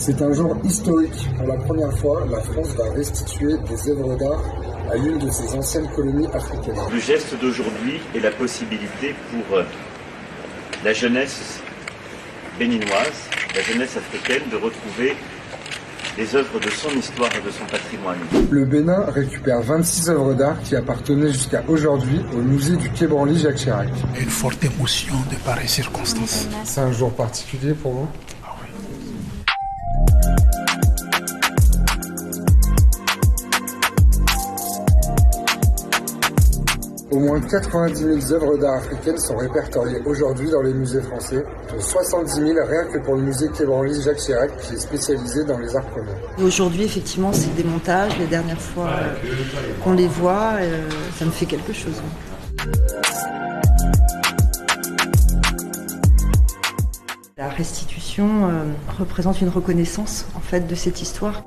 C'est un jour historique. Pour la première fois, la France va restituer des œuvres d'art à l'une de ses anciennes colonies africaines. Le geste d'aujourd'hui est la possibilité pour la jeunesse béninoise, la jeunesse africaine, de retrouver les œuvres de son histoire et de son patrimoine. Le Bénin récupère 26 œuvres d'art qui appartenaient jusqu'à aujourd'hui au musée du Quai Branly Jacques Chirac. Une forte émotion de pareilles circonstances. C'est un jour particulier pour vous? Ah oui. Au moins 90 000 œuvres d'art africaines sont répertoriées aujourd'hui dans les musées français, dont 70 000 rien que pour le musée Quai Branly Jacques Chirac qui est spécialisé dans les arts communs. Aujourd'hui, effectivement, c'est des montages. Les dernières fois qu'on les voit, ça me fait quelque chose. La restitution représente une reconnaissance en fait de cette histoire.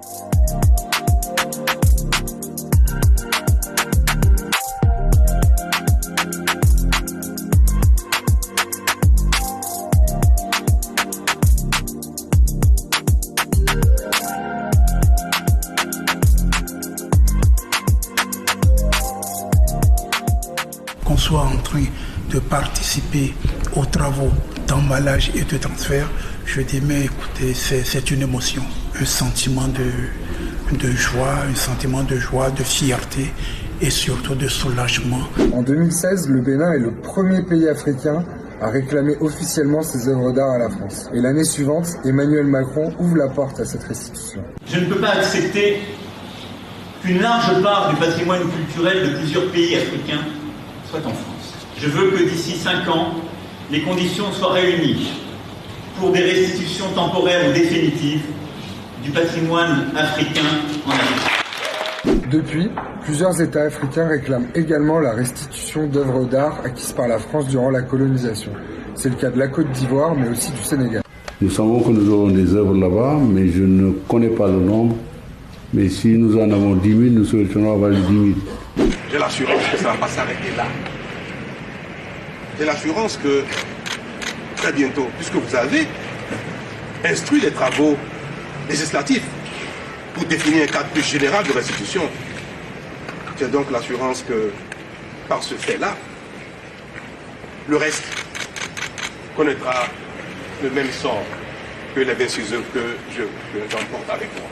Qu'on soit en train de participer aux travaux d'emballage et de transfert, je dis mais écoutez, c'est une émotion, un sentiment de joie, de fierté et surtout de soulagement. En 2016, le Bénin est le premier pays africain à réclamer officiellement ses œuvres d'art à la France. Et l'année suivante, Emmanuel Macron ouvre la porte à cette restitution. Je ne peux pas accepter qu'une large part du patrimoine culturel de plusieurs pays africains soit en France. Je veux que d'ici 5 ans, les conditions soient réunies pour des restitutions temporaires ou définitives du patrimoine africain en Afrique. Depuis, plusieurs États africains réclament également la restitution d'œuvres d'art acquises par la France durant la colonisation. C'est le cas de la Côte d'Ivoire, mais aussi du Sénégal. Nous savons que nous aurons des œuvres là-bas, mais je ne connais pas le nombre. Mais si nous en avons 10 000, nous souhaitons avoir les 10 000. J'ai l'assurance que ça ne va pas s'arrêter là. J'ai l'assurance que très bientôt, puisque vous avez instruit les travaux législatifs pour définir un cadre plus général de restitution, j'ai donc l'assurance que par ce fait-là, le reste connaîtra le même sort que les 26 œuvres que j'emporte avec moi.